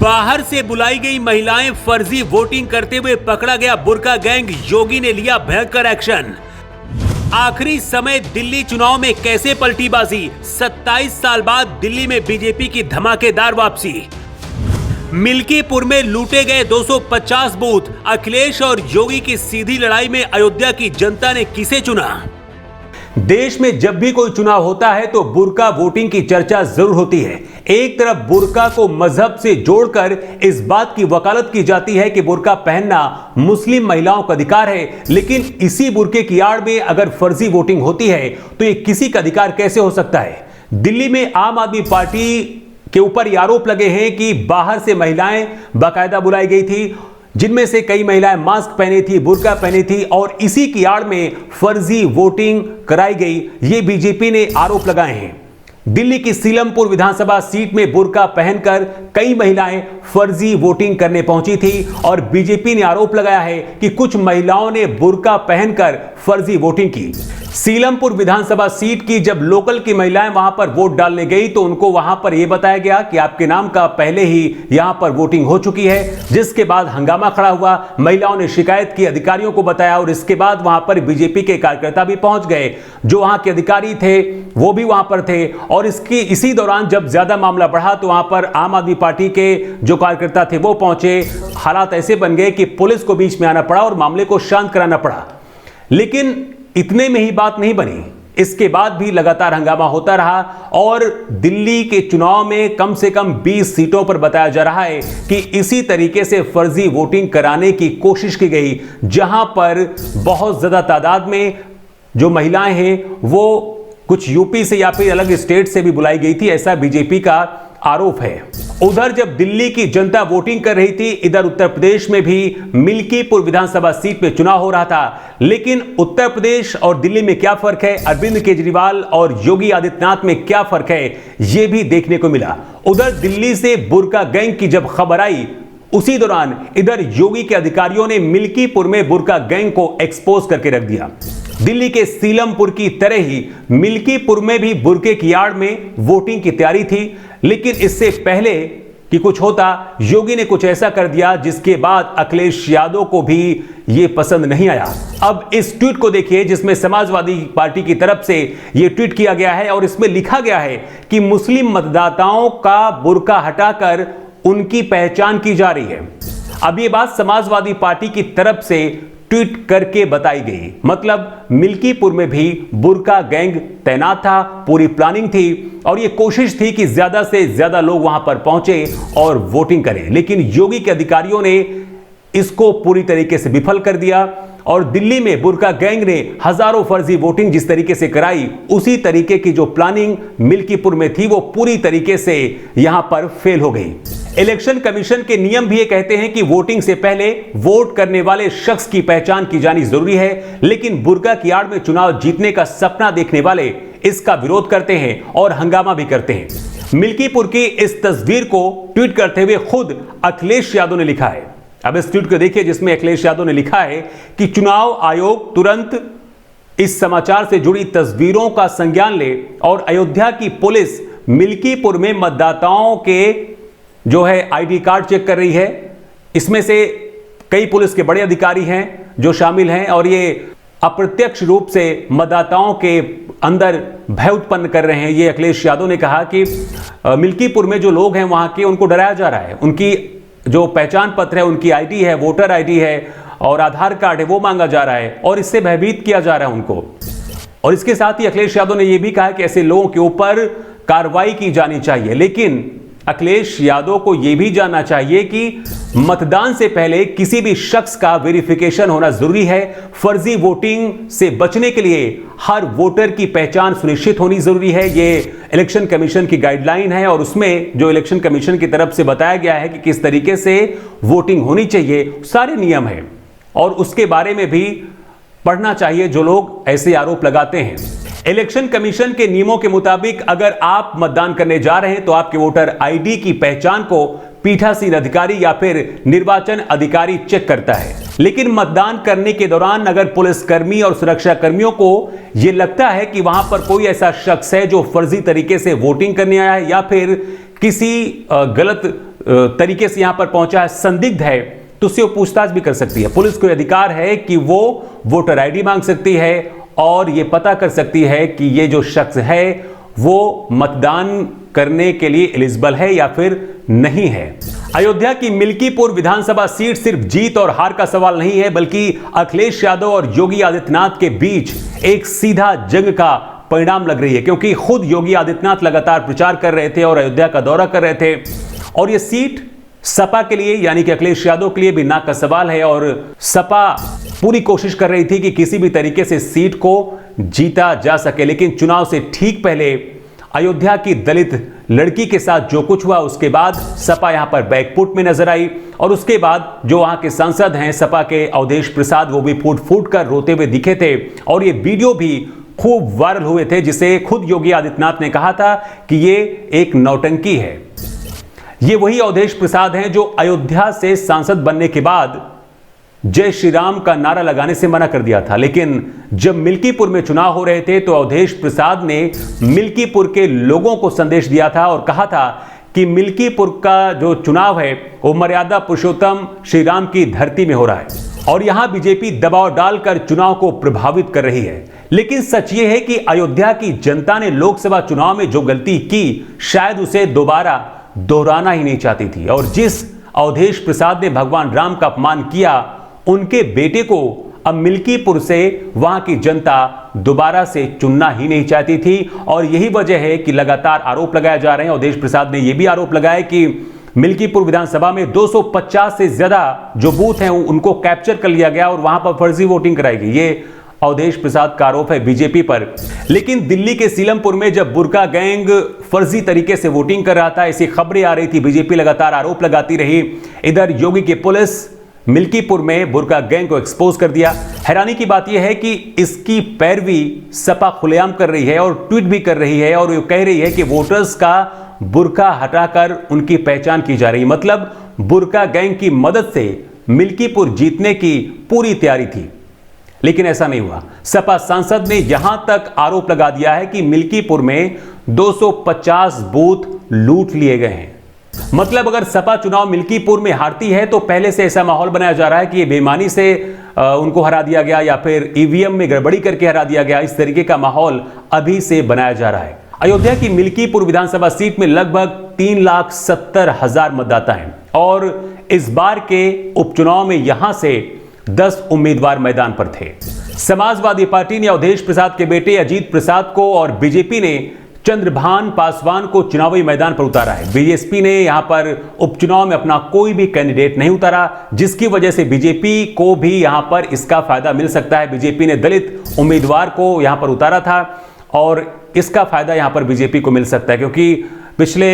बाहर से बुलाई गई महिलाएं फर्जी वोटिंग करते हुए पकड़ा गया बुर्का गैंग। योगी ने लिया भयंकर एक्शन। आखिरी समय दिल्ली चुनाव में कैसे पलटी बाजी। 27 साल बाद दिल्ली में बीजेपी की धमाकेदार वापसी। मिल्कीपुर में लूटे गए 250 बूथ। अखिलेश और योगी की सीधी लड़ाई में अयोध्या की जनता ने किसे चुना। देश में जब भी कोई चुनाव होता है तो बुर्का वोटिंग की चर्चा जरूर होती है। एक तरफ बुर्का को मजहब से जोड़कर इस बात की वकालत की जाती है कि बुर्का पहनना मुस्लिम महिलाओं का अधिकार है, लेकिन इसी बुर्के की आड़ में अगर फर्जी वोटिंग होती है तो ये किसी का अधिकार कैसे हो सकता है। दिल्ली में आम आदमी पार्टी के ऊपर ये आरोप लगे हैं कि बाहर से महिलाएं बाकायदा बुलाई गई थी, जिनमें से कई महिलाएं मास्क पहनी थी, बुर्का पहनी थी और इसी की आड़ में फर्जी वोटिंग कराई गई। ये बीजेपी ने आरोप लगाए हैं। दिल्ली की सीलमपुर विधानसभा सीट में बुर्का पहनकर कई महिलाएं फर्जी वोटिंग करने पहुंची थी और बीजेपी ने आरोप लगाया है कि कुछ महिलाओं ने बुर्का पहनकर फर्जी वोटिंग की। सीलमपुर विधानसभा सीट की जब लोकल की महिलाएं वहां पर वोट डालने गई तो उनको वहां पर यह बताया गया कि आपके नाम का पहले ही यहां पर वोटिंग हो चुकी है, जिसके बाद हंगामा खड़ा हुआ। महिलाओं ने शिकायत की, अधिकारियों को बताया और इसके बाद वहां पर बीजेपी के कार्यकर्ता भी पहुंच गए। जो वहां के अधिकारी थे वो भी वहां पर थे और इसी दौरान जब ज्यादा मामला बढ़ा तो वहां पर आम आदमी पार्टी के जो कार्यकर्ता थे वो पहुंचे। हालात ऐसे बन गए कि पुलिस को बीच में आना पड़ा और मामले को शांत कराना पड़ा। लेकिन इतने में ही बात नहीं बनी। इसके बाद भी लगातार हंगामा होता रहा और दिल्ली के चुनाव में कम से कम 20 सीटों पर बताया जा रहा है कि इसी तरीके से फर्जी वोटिंग कराने की कोशिश की गई, जहां पर बहुत ज्यादा तादाद में जो महिलाएं हैं वो कुछ यूपी से या फिर अलग स्टेट से भी बुलाई गई थी, ऐसा बीजेपी का आरोप है। उधर जब दिल्ली की जनता वोटिंग कर रही थी, इधर उत्तर प्रदेश में भी मिल्कीपुर विधानसभा सीट पे चुनाव हो रहा था। लेकिन उत्तर प्रदेश और दिल्ली में क्या फर्क है, अरविंद केजरीवाल और योगी आदित्यनाथ में क्या फर्क है, यह भी देखने को मिला। उधर दिल्ली से बुर्का गैंग की जब खबर आई, उसी दौरान इधर योगी के अधिकारियों ने मिल्कीपुर में बुर्का गैंग को एक्सपोज करके रख दिया। दिल्ली के सीलमपुर की तरह ही मिल्कीपुर में भी बुर्के की आड़ में वोटिंग की तैयारी थी, लेकिन इससे पहले कि कुछ होता, योगी ने कुछ ऐसा कर दिया जिसके बाद अखिलेश यादव को भी यह पसंद नहीं आया। अब इस ट्वीट को देखिए जिसमें समाजवादी पार्टी की तरफ से यह ट्वीट किया गया है और इसमें लिखा गया है कि मुस्लिम मतदाताओं का बुर्का हटाकर उनकी पहचान की जा रही है। अब यह बात समाजवादी पार्टी की तरफ से ट्वीट करके बताई गई। मतलब मिल्कीपुर में भी बुर्का गैंग तैनात था, पूरी प्लानिंग थी और यह कोशिश थी कि ज्यादा से ज्यादा लोग वहां पर पहुंचे और वोटिंग करें। लेकिन योगी के अधिकारियों ने इसको पूरी तरीके से विफल कर दिया और दिल्ली में बुर्का गैंग ने हजारों फर्जी वोटिंग जिस तरीके से कराई, उसी तरीके की जो प्लानिंग मिल्कीपुर में थी वो पूरी तरीके से यहां पर फेल हो गई। इलेक्शन कमीशन के नियम भी ये कहते हैं कि वोटिंग से पहले वोट करने वाले शख्स की पहचान की जानी जरूरी है, लेकिन बुर्का की आड़ में चुनाव जीतने का सपना देखने वाले इसका विरोध करते हैं और हंगामा भी करते हैं। मिल्कीपुर की इस तस्वीर को ट्वीट करते हुए खुद अखिलेश यादव ने लिखा है। अब इस ट्वीट को देखिए जिसमें अखिलेश यादव ने लिखा है कि चुनाव आयोग तुरंत इस समाचार से जुड़ी तस्वीरों का संज्ञान ले और अयोध्या की पुलिस मिल्कीपुर में मतदाताओं के जो है आईडी कार्ड चेक कर रही है। इसमें से कई पुलिस के बड़े अधिकारी हैं जो शामिल हैं और ये अप्रत्यक्ष रूप से मतदाताओं के अंदर भय उत्पन्न कर रहे हैं। ये अखिलेश यादव ने कहा कि मिल्कीपुर में जो लोग हैं वहां के, उनको डराया जा रहा है। उनकी जो पहचान पत्र है, उनकी आईडी है, वोटर आईडी है और आधार कार्ड है, वो मांगा जा रहा है और इससे भयभीत किया जा रहा है उनको। और इसके साथ ही अखिलेश यादव ने यह भी कहा कि ऐसे लोगों के ऊपर कार्रवाई की जानी चाहिए। लेकिन अखिलेश यादव को यह भी जानना चाहिए कि मतदान से पहले किसी भी शख्स का वेरिफिकेशन होना जरूरी है। फर्जी वोटिंग से बचने के लिए हर वोटर की पहचान सुनिश्चित होनी जरूरी है। यह इलेक्शन कमीशन की गाइडलाइन है और उसमें जो इलेक्शन कमीशन की तरफ से बताया गया है कि किस तरीके से वोटिंग होनी चाहिए, सारे नियम हैं और उसके बारे में भी पढ़ना चाहिए जो लोग ऐसे आरोप लगाते हैं। इलेक्शन कमीशन के नियमों के मुताबिक अगर आप मतदान करने जा रहे हैं तो आपके वोटर आईडी की पहचान को पीठासीन अधिकारी या फिर निर्वाचन अधिकारी चेक करता है। लेकिन मतदान करने के दौरान अगर पुलिसकर्मी और सुरक्षा कर्मियों को यह लगता है कि वहां पर कोई ऐसा शख्स है जो फर्जी तरीके से वोटिंग करने आया है या फिर किसी गलत तरीके से यहां पर पहुंचा है, संदिग्ध है, तो उससे वो पूछताछ भी कर सकती है। पुलिस को अधिकार है कि वो वोटर आईडी मांग सकती है और ये पता कर सकती है कि ये जो शख्स है वो मतदान करने के लिए एलिजिबल है या फिर नहीं है। अयोध्या की मिल्कीपुर विधानसभा सीट सिर्फ जीत और हार का सवाल नहीं है, बल्कि अखिलेश यादव और योगी आदित्यनाथ के बीच एक सीधा जंग का परिणाम लग रही है, क्योंकि खुद योगी आदित्यनाथ लगातार प्रचार कर रहे थे और अयोध्या का दौरा कर रहे थे, और यह सीट सपा के लिए यानी कि अखिलेश यादव के लिए भी नाक का सवाल है। और सपा पूरी कोशिश कर रही थी कि किसी भी तरीके से सीट को जीता जा सके, लेकिन चुनाव से ठीक पहले अयोध्या की दलित लड़की के साथ जो कुछ हुआ, उसके बाद सपा यहां पर बैकफुट में नजर आई। और उसके बाद जो वहां के सांसद हैं सपा के अवधेश प्रसाद, वो भी फूट फूट कर रोते हुए दिखे थे और ये वीडियो भी खूब वायरल हुए थे, जिसे खुद योगी आदित्यनाथ ने कहा था कि ये एक नौटंकी है। ये वही अवधेश प्रसाद हैं जो अयोध्या से सांसद बनने के बाद जय श्री राम का नारा लगाने से मना कर दिया था, लेकिन जब मिल्कीपुर में चुनाव हो रहे थे तो अवधेश प्रसाद ने मिल्कीपुर के लोगों को संदेश दिया था और कहा था कि मिल्कीपुर का जो चुनाव है वो मर्यादा पुरुषोत्तम श्री राम की धरती में हो रहा है और यहां बीजेपी दबाव डालकर चुनाव को प्रभावित कर रही है। लेकिन सच ये है कि अयोध्या की जनता ने लोकसभा चुनाव में जो गलती की, शायद उसे दोबारा दोहराना ही नहीं चाहती थी। और जिस अवधेश प्रसाद ने भगवान राम का अपमान किया, उनके बेटे को अब मिल्कीपुर से वहां की जनता दोबारा से चुनना ही नहीं चाहती थी। और यही वजह है कि लगातार आरोप लगाए जा रहे हैं। अवधेश प्रसाद ने यह भी आरोप लगाया कि मिल्कीपुर विधानसभा में 250 से ज्यादा जो बूथ हैं उनको कैप्चर कर लिया गया और वहां पर फर्जी वोटिंग कराई गई। ये अवधेश प्रसाद का आरोप है बीजेपी पर। लेकिन दिल्ली के सीलमपुर में जब बुर्का गैंग फर्जी तरीके से वोटिंग कर रहा था, ऐसी खबरें आ रही थी, बीजेपी लगातार आरोप लगाती रही। इधर योगी की पुलिस मिल्कीपुर में बुर्का गैंग को एक्सपोज कर दिया। हैरानी की बात यह है कि इसकी पैरवी सपा खुलेआम कर रही है और ट्वीट भी कर रही है और ये कह रही है कि वोटर्स का बुर्का हटाकर उनकी पहचान की जा रही। मतलब बुर्का गैंग की मदद से मिल्कीपुर जीतने की पूरी तैयारी थी, लेकिन ऐसा नहीं हुआ। सपा सांसद ने यहां तक आरोप लगा दिया है कि मिल्कीपुर में 250 बूथ लूट लिए गए हैं। मतलब अगर सपा चुनाव मिल्कीपुर में हारती है तो पहले से ऐसा माहौल बनाया जा रहा है कि ये बेईमानी से उनको हरा दिया गया या फिर ईवीएम में गड़बड़ी करके हरा दिया गया। इस तरीके का माहौल अभी से बनाया जा रहा है। अयोध्या की मिल्कीपुर विधानसभा सीट में लगभग 3,70,000 मतदाता हैं और इस बार के उपचुनाव में यहां से 10 उम्मीदवार मैदान पर थे। समाजवादी पार्टी ने अवधेश प्रसाद के बेटे अजीत प्रसाद को और बीजेपी ने चंद्रभान पासवान को चुनावी मैदान पर उतारा है। बीएसपी ने यहां पर उपचुनाव में अपना कोई भी कैंडिडेट नहीं उतारा, जिसकी वजह से बीजेपी को भी यहां पर इसका फायदा मिल सकता है। बीजेपी ने दलित उम्मीदवार को यहां पर उतारा था और इसका फायदा यहां पर बीजेपी को मिल सकता है, क्योंकि पिछले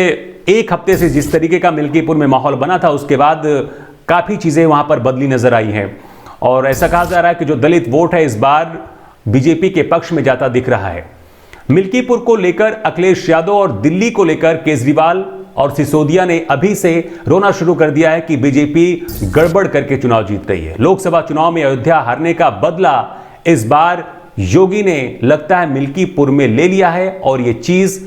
एक हफ्ते से जिस तरीके का मिल्कीपुर में माहौल बना था, उसके बाद काफी चीजें वहां पर बदली नजर आई हैं और ऐसा कहा जा रहा है कि जो दलित वोट है इस बार बीजेपी के पक्ष में जाता दिख रहा है। मिल्कीपुर को लेकर अखिलेश यादव और दिल्ली को लेकर केजरीवाल और सिसोदिया ने अभी से रोना शुरू कर दिया है कि बीजेपी गड़बड़ करके चुनाव जीत रही है। लोकसभा चुनाव में अयोध्या हारने का बदला इस बार योगी ने लगता है मिल्कीपुर में ले लिया है और यह चीज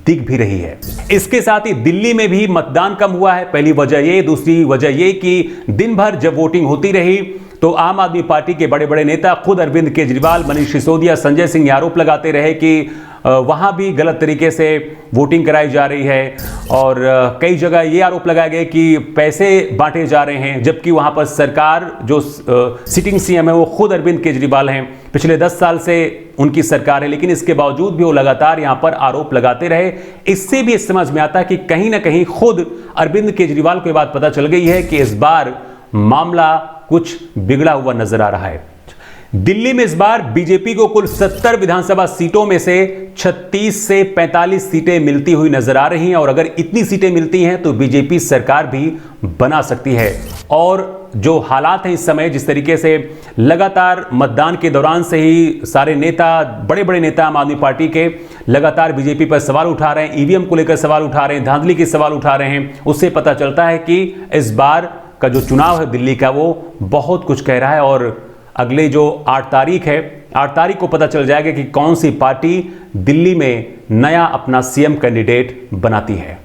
दिख भी रही है। इसके साथ ही दिल्ली में भी मतदान कम हुआ है। पहली वजह ये, दूसरी वजह ये कि दिन भर जब वोटिंग होती रही तो आम आदमी पार्टी के बड़े बड़े नेता खुद अरविंद केजरीवाल, मनीष सिसोदिया, संजय सिंह आरोप लगाते रहे कि वहां भी गलत तरीके से वोटिंग कराई जा रही है और कई जगह ये आरोप लगाए गए कि पैसे बांटे जा रहे हैं, जबकि वहां पर सरकार जो सिटिंग सीएम है वो खुद अरविंद केजरीवाल हैं। पिछले 10 साल से उनकी सरकार है, लेकिन इसके बावजूद भी वो लगातार यहां पर आरोप लगाते रहे। इससे भी समझ में आता है कि कहीं ना कहीं खुद अरविंद केजरीवाल को यह बात पता चल गई है कि इस बार मामला कुछ बिगड़ा हुआ नजर आ रहा है। दिल्ली में इस बार बीजेपी को कुल 70 विधानसभा सीटों में से 36 से 45 सीटें मिलती हुई नजर आ रही हैं और अगर इतनी सीटें मिलती हैं तो बीजेपी सरकार भी बना सकती है। और जो हालात हैं इस समय, जिस तरीके से लगातार मतदान के दौरान से ही सारे नेता, बड़े बड़े नेता आम आदमी पार्टी के लगातार बीजेपी पर सवाल उठा रहे हैं, ईवीएम को लेकर सवाल उठा रहे हैं, धांधली के सवाल उठा रहे हैं, उससे पता चलता है कि इस बार का जो चुनाव है दिल्ली का वो बहुत कुछ कह रहा है। और अगले जो 8 तारीख है, 8 तारीख को पता चल जाएगा कि कौन सी पार्टी दिल्ली में नया अपना सीएम कैंडिडेट बनाती है।